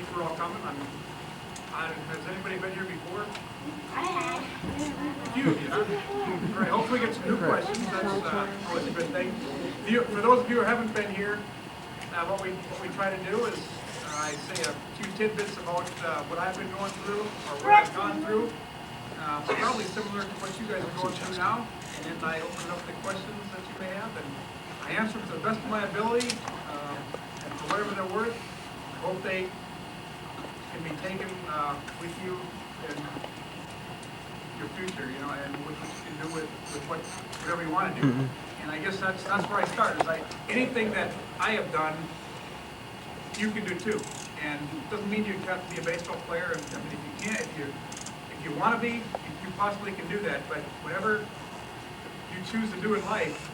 for all coming. Has anybody been here before? I have. A few of you, huh? All right, hopefully get some new questions. That's always a good thing. For those of you who haven't been here, what we try to do is I say a few tidbits about what I've been going through or what I've gone through. Probably similar to what you guys are going through now. And then I open up the questions that you may have, and I answer them to the best of my ability, and for whatever they're worth. I hope they can be taken with you in your future, and what you can do with whatever you want to do. And I guess that's where I start. Is anything that I have done, you can do too. And it doesn't mean you have to be a baseball player. I mean, if you can't, if you want to be, you possibly can do that. But whatever you choose to do in life,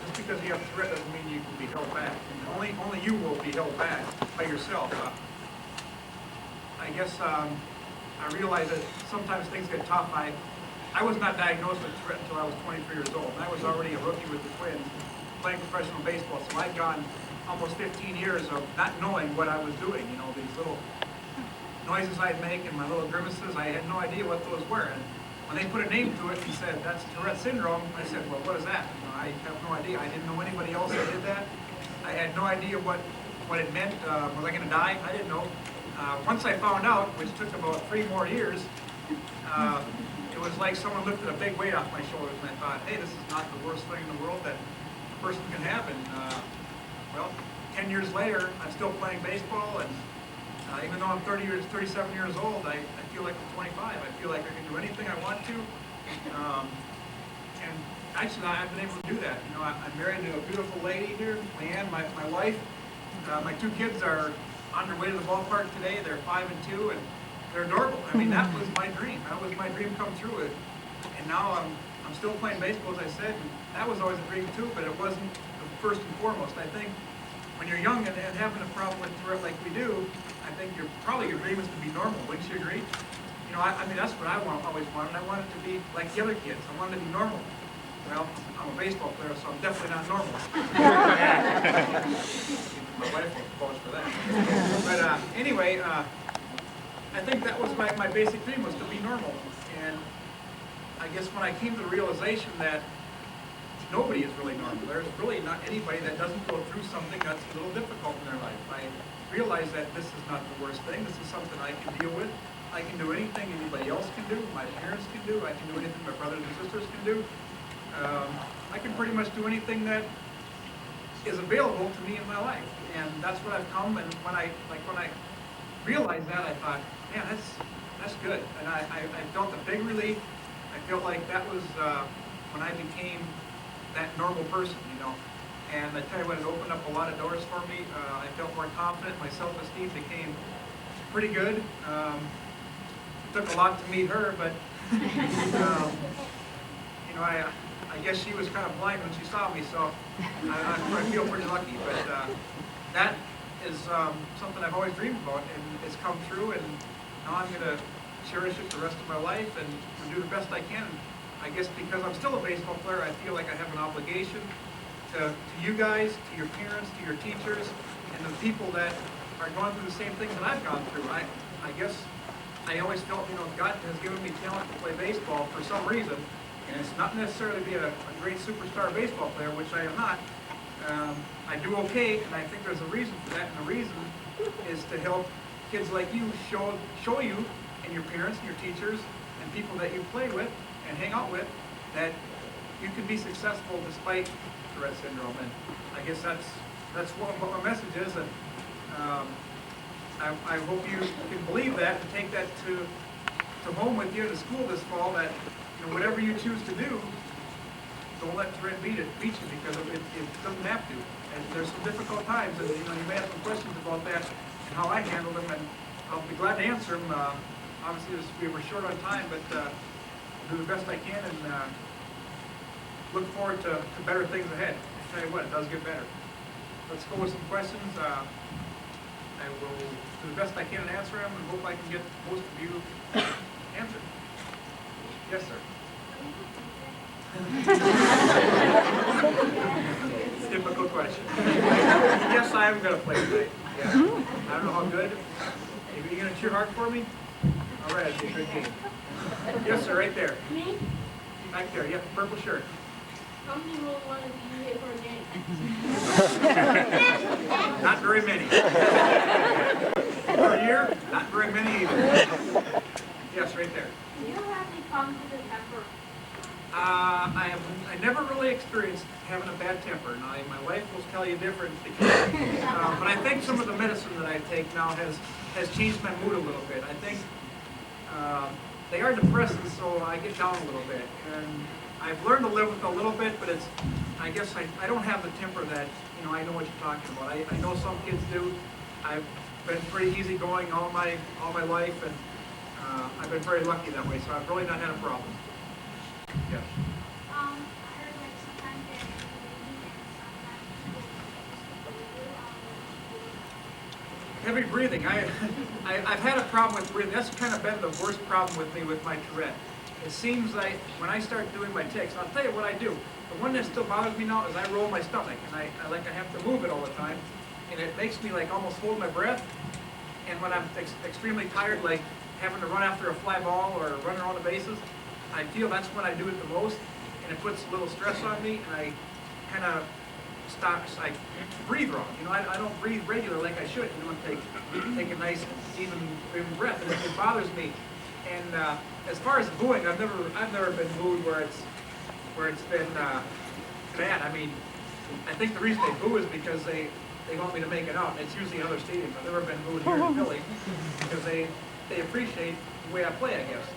just because you have Tourette doesn't mean you can be held back. And only you will be held back by yourself. I guess I realize that sometimes things get tough. I was not diagnosed with Tourette until I was 23 years old. And I was already a rookie with the Twins playing professional baseball. So I'd gone almost 15 years of not knowing what I was doing. These little noises I'd make and my little grimaces, I had no idea what those were. And when they put a name to it and said, that's Tourette syndrome, I said, well, what is that? I have no idea. I didn't know anybody else that did that. I had no idea what it meant. Was I going to die? I didn't know. Once I found out, which took about 3 more years, it was like someone lifted a big weight off my shoulders, and I thought, hey, this is not the worst thing in the world that a person can have. And well, 10 years later, I'm still playing baseball, and even though I'm 37 years old, I feel like I'm 25. I feel like I can do anything I want to. And actually, I've been able to do that. I'm married to a beautiful lady here, Leanne, my wife. My 2 kids are on their way to the ballpark today. They're 5 and 2, and they're adorable. I mean, that was my dream. That was my dream come true. And now I'm still playing baseball, as I said. And that was always a dream too, but it wasn't the first and foremost. I think when you're young and having a problem with Tourette like we do, I think your dream is to be normal. Wouldn't you agree? I mean, that's what I always wanted. I wanted to be like the other kids. I wanted to be normal. Well, I'm a baseball player, so I'm definitely not normal. My wife will vouch for that. But anyway, I think that was my basic dream, was to be normal. And I guess when I came to the realization that nobody is really normal, there's really not anybody that doesn't go through something that's a little difficult in their life. I realized that this is not the worst thing. This is something I can deal with. I can do anything anybody else can do, my parents can do, I can do anything my brothers and sisters can do. I can pretty much do anything that is available to me in my life. And that's what I've come, and when I realized that, I thought, man, that's good. And I felt a big relief. I felt like that was when I became that normal person, And I tell you what, it opened up a lot of doors for me. I felt more confident. My self-esteem became pretty good. It took a lot to meet her, but I guess she was kind of blind when she saw me, so I feel pretty lucky. But that is something I've always dreamed about, and it's come true. And now I'm going to cherish it the rest of my life and do the best I can. I guess because I'm still a baseball player, I feel like I have an obligation to you guys, to your parents, to your teachers, and the people that are going through the same things that I've gone through. I guess I always felt, God has given me talent to play baseball for some reason, and it's not necessarily to be a great superstar baseball player, which I am not. I do okay, and I think there's a reason for that, and the reason is to help kids like you show you and your parents and your teachers and people that you play with and hang out with that you can be successful despite Tourette syndrome. And I guess that's what my message is. And I hope you can believe that and take that to home with you to school this fall, that whatever you choose to do, don't let Tourette beat you, because it doesn't have to. And there's some difficult times, and you may have some questions about that and how I handle them, and I'll be glad to answer them. Obviously, we were short on time, but I'll do the best I can, and look forward to better things ahead. I'll tell you what, it does get better. Let's go with some questions. I will do the best I can and answer them, and hope I can get most of you answered. Yes, sir. Difficult question. Yes, I am going to play tonight. Yeah. I don't know how good. cheer hard for me? All right, it'll be a good game. Yes, sir, right there. Me? Back there, yep, purple shirt. How many roll one of you hit for a game? Not very many. Per year? Not very many either. Yes, right there. Do you have any problems with your temper? I never really experienced having a bad temper. Now, my wife will tell you different, because, but I think some of the medicine that I take now has changed my mood a little bit. I think they are depressants, so I get down a little bit. And I've learned to live with it a little bit, but I guess I don't have the temper that, I know what you're talking about. I know some kids do. I've been pretty easygoing all my life, and I've been very lucky that way, so I've really not had a problem. Yes. I heard like sometimes they're lazy and sometimes Heavy breathing. I've had a problem with breathing. That's kind of been the worst problem with me with my Tourette. It seems like when I start doing my tics, I'll tell you what I do. The one that still bothers me now is I roll my stomach, and I have to move it all the time, and it makes me like almost hold my breath. And when I'm extremely tired, like having to run after a fly ball or run around the bases, I feel that's when I do it the most, and it puts a little stress on me, and I kind of I breathe wrong. I don't breathe regular like I should. Take a nice even breath, and it bothers me. And as far as booing, I've never been booed where it's been bad. I mean, I think the reason they boo is because they want me to make it out. It's usually other stadiums. I've never been booed here in Philly because they appreciate the way I play, I guess.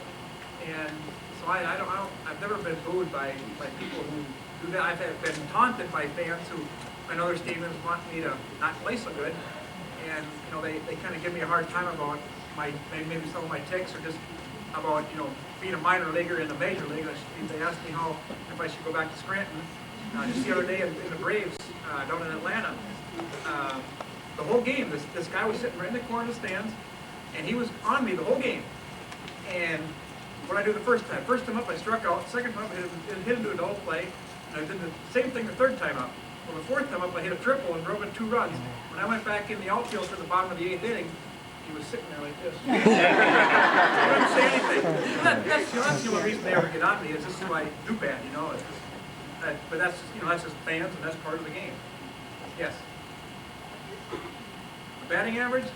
And so I've never been booed by people who do that. I've been taunted by fans who in other stadiums want me to not play so good, and they kind of give me a hard time about maybe some of my tics, or just about being a minor leaguer in the major league. They asked me if I should go back to Scranton. Just the other day in the Braves down in Atlanta, the whole game this guy was sitting right in the corner of the stands, and he was on me the whole game. And what I do the first time up I struck out. Second time I hit him to a double play, and I did the same thing the third time up. Well, the fourth time up I hit a triple and drove in 2 runs. When I went back in the outfield for the bottom of the 8th inning, he was sitting there like this. He wouldn't say anything. That's the only reason they ever get on me, is this is why I do bad, It's just, but that's just fans, and that's part of the game. Yes. The batting average,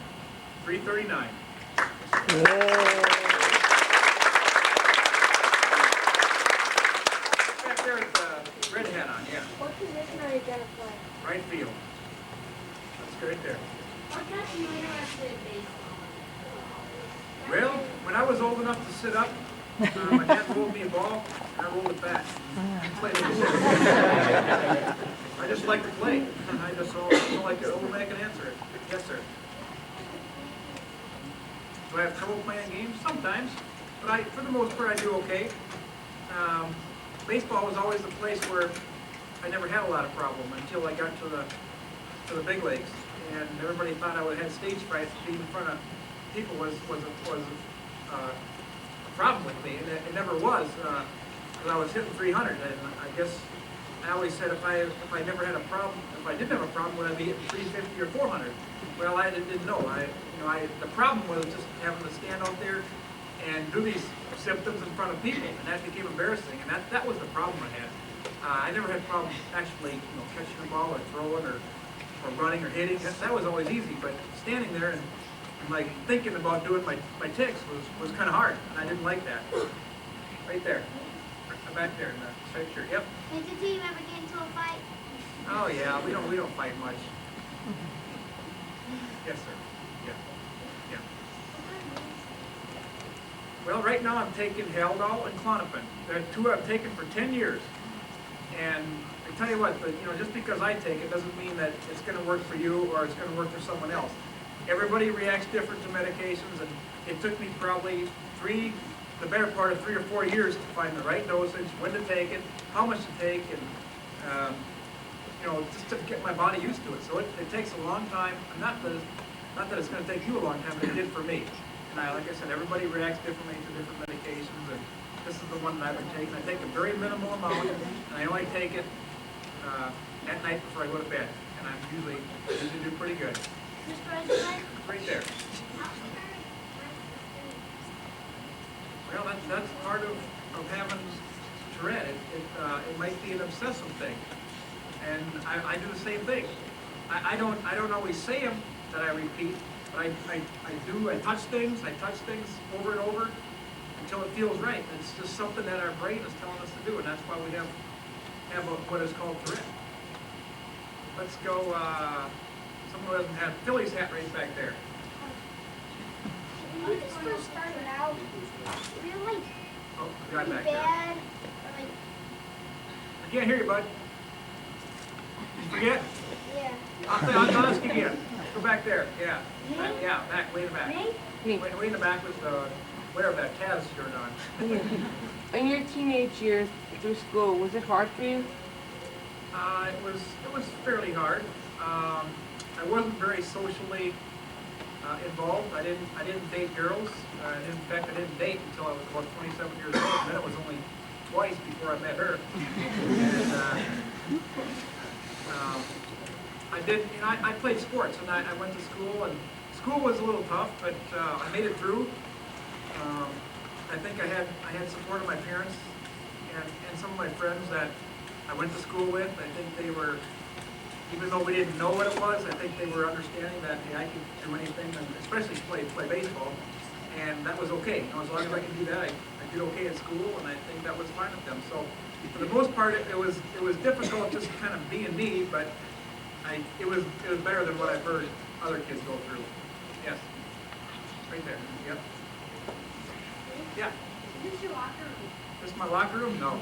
339. Back there with the red hat on, yeah. what position are you going to play? Right field. That's good right there. What got you interested in baseball? Well, when I was old enough to sit up, my dad rolled me a ball, and I rolled it back. I just like to play. I just don't like to overmake an answer. Yes, sir. Do I have trouble playing games? Sometimes, but for the most part, I do okay. Baseball was always a place where I never had a lot of problem until I got to the big leagues, and everybody thought I would have had stage fright. Being in front of people was a problem with me, and it never was, because I was hitting 300, and I guess I always said if I never had a problem, if I didn't have a problem, would I be hitting 350 or 400? Well, I didn't know. The problem was just having to stand out there and do these symptoms in front of people, and that became embarrassing, and that was the problem I had. I never had problems actually, catching the ball or throwing or running or hitting. That was always easy, but standing there and like thinking about doing my tics was kind of hard, and I didn't like that. Right there, back there in the striped shirt. Yep. Did the team ever get into a fight? Oh yeah, we don't fight much. Yes, sir. Yeah. Well, right now I'm taking Haldol and Klonopin. They're 2 I've taken for 10 years, and I tell you what, just because I take it doesn't mean that it's going to work for you or it's going to work for someone else. Everybody reacts different to medications, and it took me probably the better part of 3 or 4 years to find the right dosage, when to take it, how much to take, and just to get my body used to it. So it takes a long time. Not that it's going to take you a long time, but it did for me. And like I said, everybody reacts differently to different medications, and this is the one that I've been taking. I take a very minimal amount, and I only take it at night before I go to bed, and I usually do pretty good. Mr. Eisenreich? Right there. How having Tourette. It might be an obsessive thing, and I do the same thing. I don't always say them that I repeat, but I do. I touch things over and over until it feels right. It's just something that our brain is telling us to do, and that's why we have what is called Tourette. Let's go. Someone who doesn't have Phillies hat right back there. When you just first started out, really Oh, the guy back there. bad, or like, I can't hear you, bud. You forget? yeah. I'll ask you again. Go back there. Yeah. Me? Yeah, back, way in the back. Me? Way in the back with the, whatever that Taz shirt on. In your teenage years through school, was it hard for you? It was fairly hard. I wasn't very socially involved. I didn't date girls. In fact, I didn't date until I was about 27 years old. And then it was only twice before I met her. And I did. You know, I played sports, and I went to school, and school was a little tough, but I made it through. I think I had support of my parents and some of my friends that I went to school with. I think they were, even though we didn't know what it was, I think they were understanding that, hey, I could do anything, and especially play baseball, and that was okay. You know, as long as I could do that, I did okay at school, and I think that was fine with them. So, for the most part, it was difficult just kind of being me, but it was better than what I've heard other kids go through. Yes, right there. Yep. Yeah. Is this your locker room? This is my locker room? No.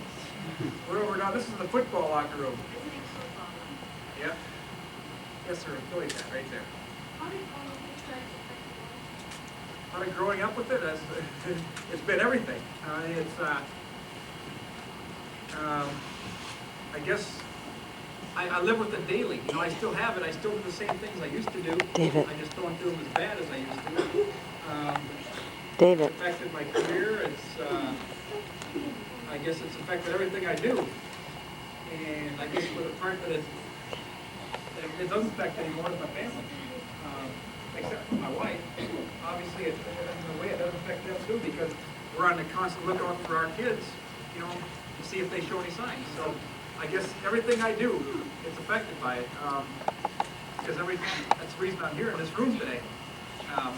We're over now. This is the football locker room. Yeah. Yes, sir. Phillies hat right there. How did all of these guys affect How did growing up with it? It's been everything. I guess I live with it daily. You know, I still have it. I still do the same things I used to do. David. I just don't do them as bad as I used to. David. It's affected my career. I guess it's affected everything I do. And I guess for the part that it doesn't affect anymore is my family. Except for my wife. Obviously, in a way, it doesn't affect them too, because we're on the constant lookout for our kids, you know, to see if they show any signs. So I guess everything I do is affected by it. Because that's the reason I'm here in this room today. I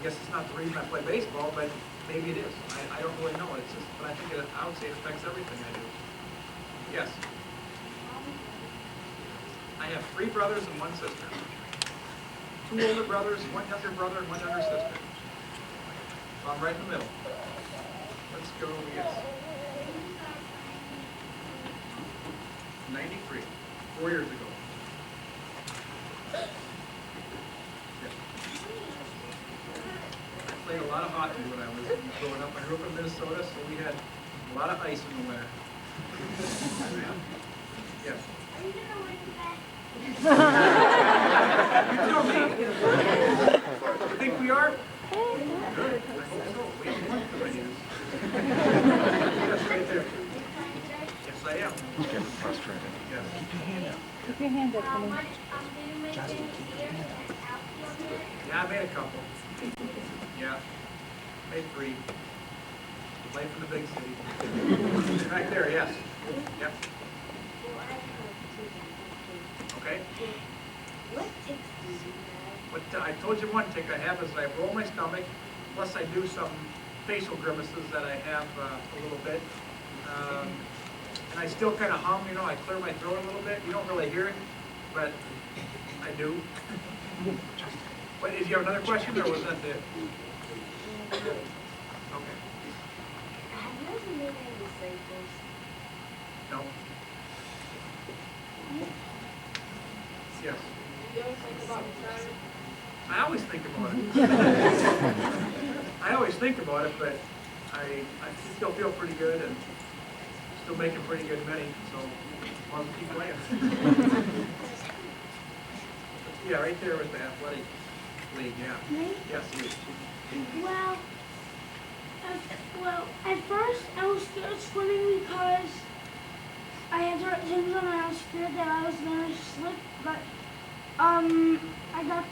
guess it's not the reason I play baseball, but maybe it is. I don't really know. It's just, but I think I would say it affects everything I do. Yes. I have 3 brothers and 1 sister. 2 older brothers, 1 younger brother, and 1 younger sister. So I'm right in the middle. Let's go, yes. 93, 4 years ago. I played a lot of hockey when I was growing up. I grew up in Minnesota, so we had a lot of ice in the winter. Yes. Are you gonna win that? You tell me. You think we are? Good. I hope so. We haven't won too many. Yes, right there. Yes, I am. Getting frustrated. Yes. Keep your hand up. Did you make any theater and outfield? Yeah, I made a couple. Yeah. Made 3. Play for the big city. Right there, yes. Yep. Okay. What ticks do you have? What I told you one tick I have is I roll my stomach, plus I do some facial grimaces that I have a little bit. And I still kind of hum, you know, I clear my throat a little bit. You don't really hear it, but I do. But did you have another question, or was that it? Okay. Have you ever made any disciples? No. Yes. You always think about retirement? I always think about it. I always think about it, but I still feel pretty good and still making pretty good money, so I'll keep playing. Yeah, right there with the athletic league, yeah. Me? Yes, you. Well, at first I was scared swimming because I had certain things on and I was scared that I was gonna slip, but I got,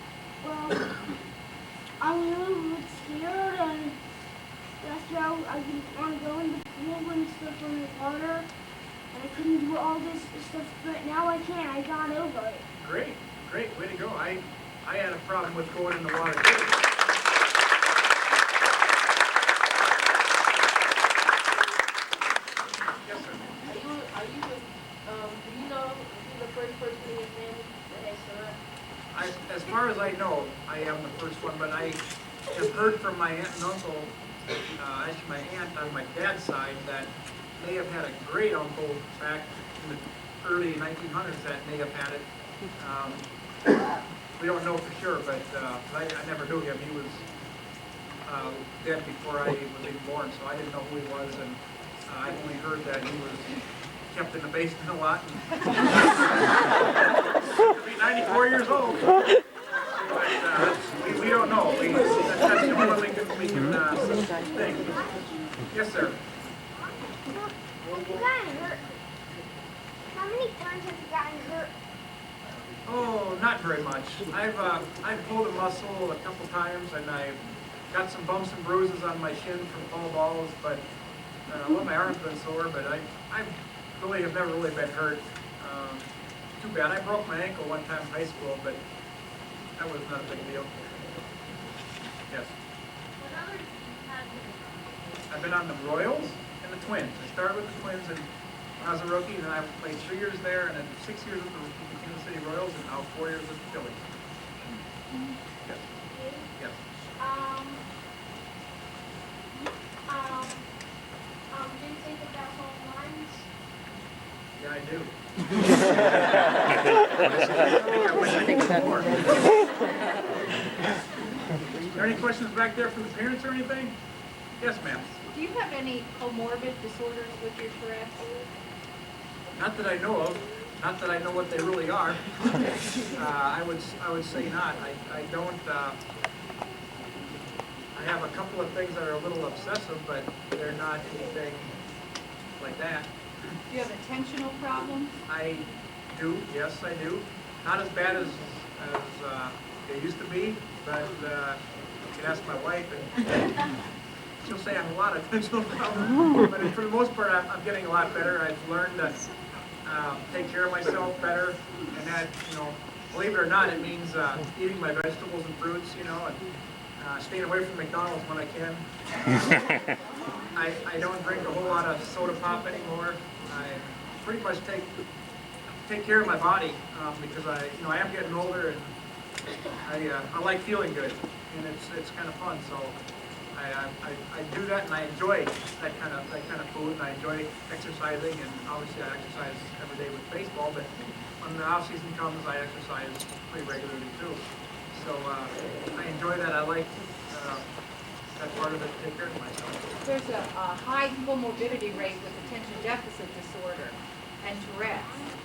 I was a little bit scared, and that's out. I didn't want to go in the pool and stuff in the water. And I couldn't do all this stuff, but now I can. I got over it. Great, great, way to go. I had a problem with going in the water too. Yes, sir. Do you know if you're the first person in your family that has Tourette? As far as I know, I am the first one, but I have heard from my aunt and uncle, actually my aunt on my dad's side, that may have had a great uncle back in the early 1900s that may have had it. We don't know for sure, but I never knew him. He was dead before I was even born, so I didn't know who he was, and I only heard that he was kept in the basement a lot. He'll be 94 years old. But we don't know. That's the only one we can think. Yes, sir. Have you gotten hurt? How many times have you gotten hurt? Oh, not very much. I've pulled a muscle a couple times, and I've got some bumps and bruises on my shin from foul balls, but well, my arm's been sore, but I really have never really been hurt. Too bad. I broke my ankle one time in high school, but that was not a big deal. Yes. What other teams have you been on? I've been on the Royals and the Twins. I started with the Twins and when I was a rookie, and I played 3 years there, and then 6 years with the Kansas City Royals, and now 4 years with the Phillies. Yes. Yes. Do you think about home runs? Yeah, I do. I wish I could do more. Are there any questions back there from the parents or anything? Yes, ma'am. Do you have any comorbid disorders with your Tourette's? Not that I know of. Not that I know what they really are. I would say not. I don't. I have a couple of things that are a little obsessive, but they're not anything like that. Do you have attentional problems? I do. Yes, I do. Not as bad as they used to be, but you can ask my wife, and she'll say I have a lot of attentional problems. But for the most part, I'm getting a lot better. I've learned to take care of myself better, and that, believe it or not, it means eating my vegetables and fruits, and staying away from McDonald's when I can. I don't drink a whole lot of soda pop anymore. I pretty much take care of my body because I am getting older, and I like feeling good, and it's kind of fun. So I do that, and I enjoy that kind of food, and I enjoy exercising, and obviously I exercise every day with baseball, but when the off season comes, I exercise pretty regularly too. So I enjoy that. I like that part of it to take care of myself. There's a high comorbidity rate with attention deficit disorder and Tourette's,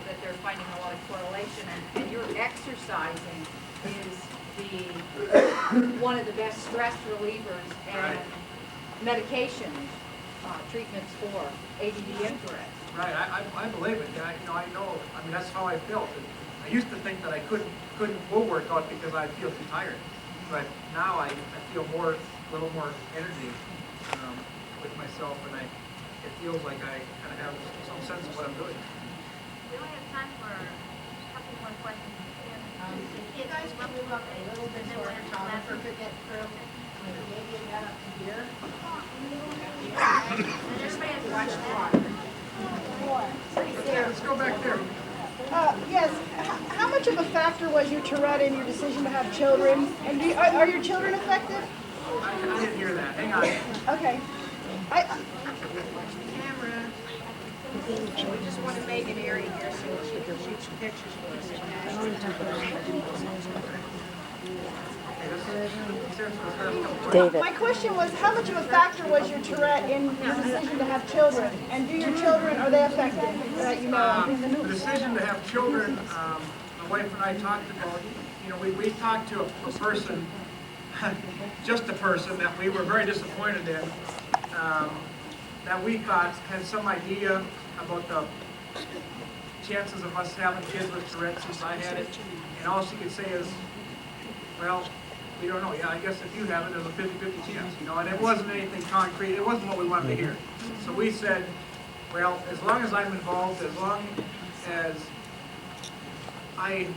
that they're finding a lot of correlation, and your exercising is one of the best stress relievers and Right. medication treatments for ADD and Tourette's. Right, I believe it. I know. I mean, that's how I felt. I used to think that I couldn't work out because I feel too tired, but now I feel a little more energy with myself, and it feels like I kind of have some sense of what I'm doing. We only have time for a couple more questions. You guys can move up a little bit more and then we'll have to get through. Maybe you got up to here. And everybody has to watch the clock. Let's go back there. Yes. How much of a factor was your Tourette in your decision to have children? And are your children affected? I didn't hear that. Hang on. Okay. Camera. We just want to make an area here so that she can shoot some pictures for us. David. My question was, how much of a factor was your Tourette in your decision to have children? And do your children, are they affected? That you know of? The decision to have children, my wife and I talked about, we talked to a person, just a person that we were very disappointed in, that we thought had some idea about the chances of us having kids with Tourette's since I had it, and all she could say is, well, we don't know. Yeah, I guess if you have it, there's a 50-50 chance, you know, and it wasn't anything concrete. It wasn't what we wanted to hear. So we said, well, as long as I'm involved, as long as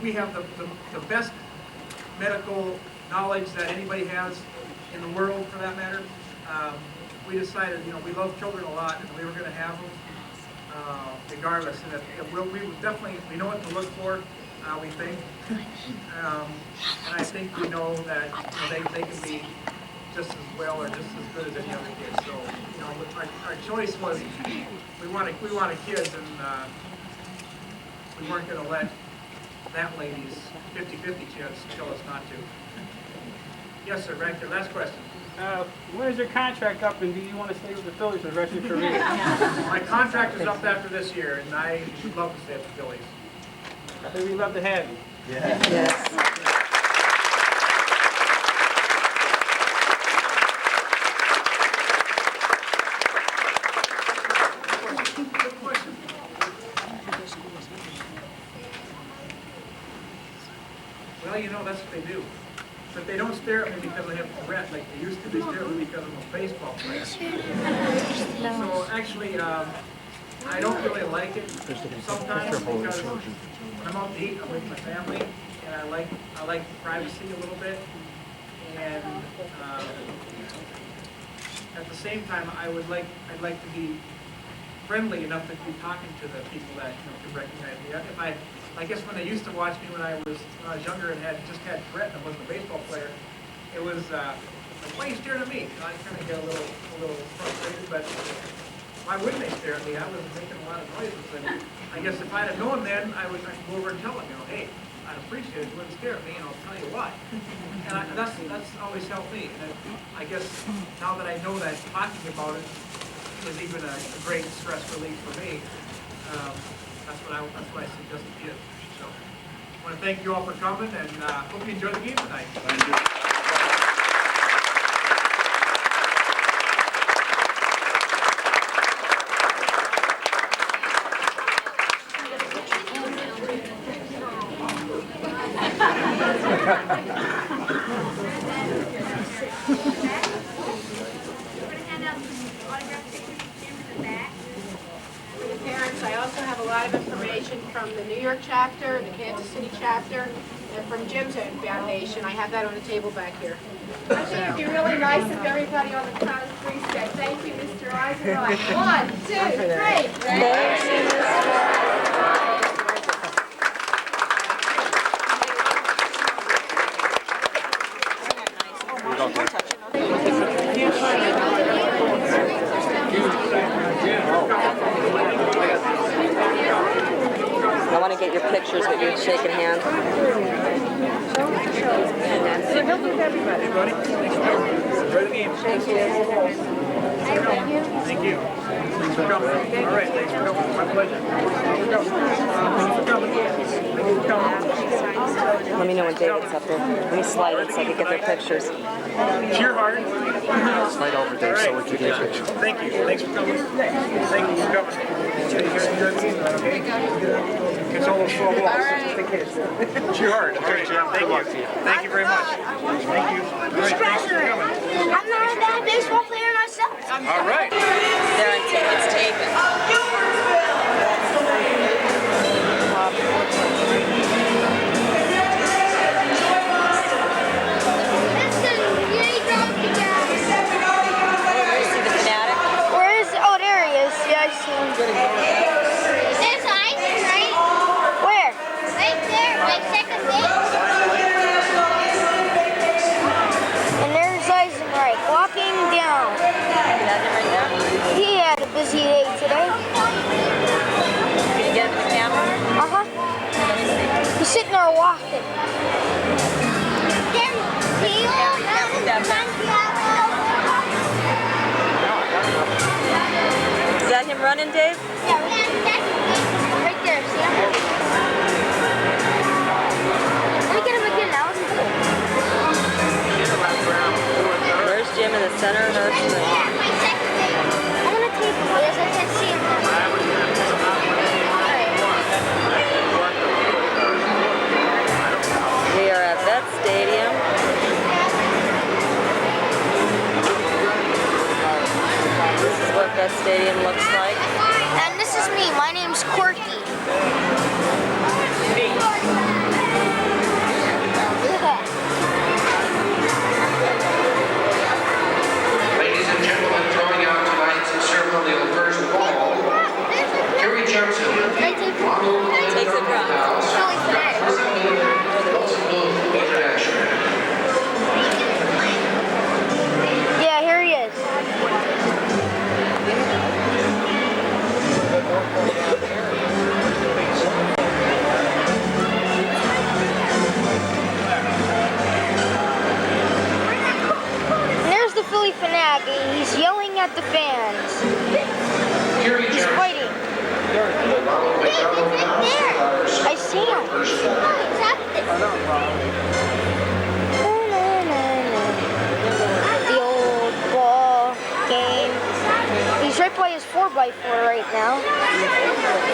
we have the best medical knowledge that anybody has in the world, for that matter, we decided, you know, we love children a lot, and we were going to have them regardless. And we definitely, we know what to look for, we think. And I think we know that, you know, they can be just as well or just as good as any other kid. So, you know, our choice was we wanted kids, and we weren't going to let that lady's 50-50 chance tell us not to. Yes, sir. Right there. Last question. When is your contract up, and do you want to stay with the Phillies for the rest of your career? My contract is up after this year, and I would love to stay at the Phillies. I think we'd love to have you. Yes. Good question. Well, you know, that's what they do. But they don't stare at me because I have Tourette like they used to. They stare at me because I'm a baseball player. So actually, I don't really like it sometimes because when I'm out to eat, I'm with my family, and I like privacy a little bit. And at the same time, I'd like to be friendly enough to be talking to the people that, you know, can recognize me. I guess when they used to watch me when I was younger and just had Tourette and I wasn't a baseball player, it was like, why are you staring at me? And I kind of get a little frustrated, but why wouldn't they stare at me? I was making a lot of noises, and I guess if I'd have known then, I could go over and tell them, you know, hey, I'd appreciate it if you wouldn't stare at me, and I'll tell you why. And that's always helped me. And I guess now that I know that talking about it is even a great stress relief for me, that's what I suggest to you. So I want to thank you all for coming, and hope you enjoyed the game tonight. Thank you. I also have a lot of information from the New York chapter, the Kansas City chapter, and from Jim's own foundation. I have that on the table back here. I think it'd be really nice if everybody on the count of three said, thank you, Mr. Eisenreich. 1, 2, 3. Thank you, I want to get your pictures with you shaking hands. So he'll do everybody. Everybody, thanks for coming. Enjoy the game. Thank you. Thank you. Thanks for coming. All right, thanks for coming. My pleasure. Thanks for coming. Thanks for coming. Let me know when David's up there. Let me slide it so I can get their pictures. Cheer hard. Slide over there so we can get a picture. Thank you. Thanks for coming. Thank you for coming. It's almost 12 balls. Cheer hard. All right, Jim. Thank you. Thank you very much. Thank you. All right, thanks for coming. I'm not a bad baseball player myself. All right. They're on tape. It's taken. There's Eisenreich. Where? Right there, like second base. And there's Eisenreich walking down. He had a busy day today. Can you get him in the camera? Uh-huh. He's sitting there walking. Is that him running, Dave? Yeah, right there, see him? Let me get him again now. There's Jim in the center of our screen. My second base. I'm gonna tape him because I can't see him now. We are at Vet Stadium. stadium looks like. And this is me. My name's Quirky. Ladies and gentlemen, throwing out tonight's ceremonial first ball, Kerry Johnson, Ronald Takes a drop. Yeah, here he is. And there's the Philly fanatic. He's yelling at the fans. He's fighting. I see him. The old ball game. He's right by his 4x4 right now.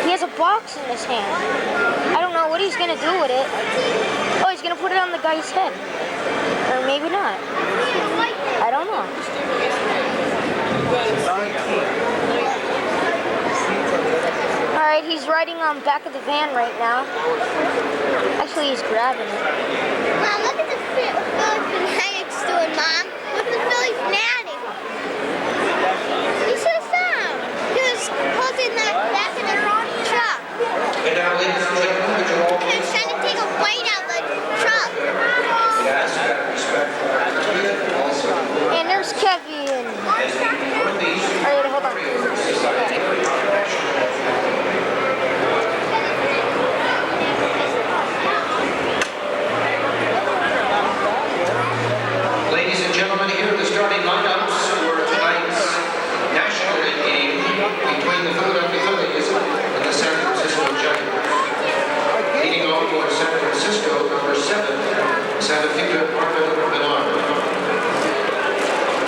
He has a box in his hand. I don't know what he's gonna do with it. Oh, he's gonna put it on the guy's head. Or maybe not. I don't know. Alright, he's riding on back of the van right now. Actually, he's grabbing it. Mom, look at the Philly Fanatics doing, Mom. Look at the Philly Fanatics. He's so dumb. He was holding that back in the truck. And now, ladies and gentlemen, would you all He was trying to take a bite out of the truck. yes, respect for our country, also And there's Kevin. Alright, hold on. Ladies and gentlemen, here are the starting lineups for tonight's National League game between the Philadelphia Phillies and the San Francisco Giants. Leading off for San Francisco, number 7, Santa Fe Marvin Bernard.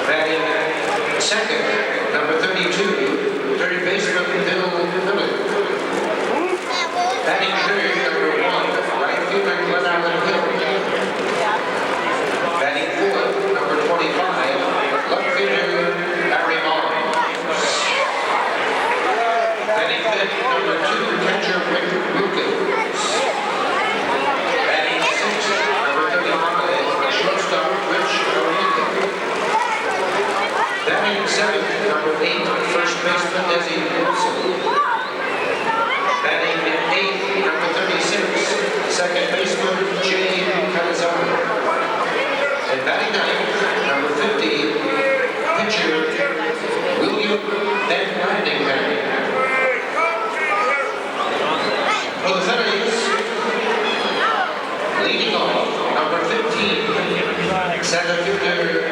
Batting second, number 32, third baseman Bill Miller. Batting third, number 1, right fielder Glenn Allen Hill. Batting fourth, number 25, left fielder Barry Bonds. Batting fifth, number 2, catcher Rick Wilkins. Batting sixth, number 35, shortstop Rich O'Neill. Batting seventh, number 8, first baseman Desi Wilson. Batting eighth, number 36, second baseman Jay Calazzaro. And batting ninth, number 50, pitcher William Van Landingham. For the Phillies, leading off, number 15, center fielder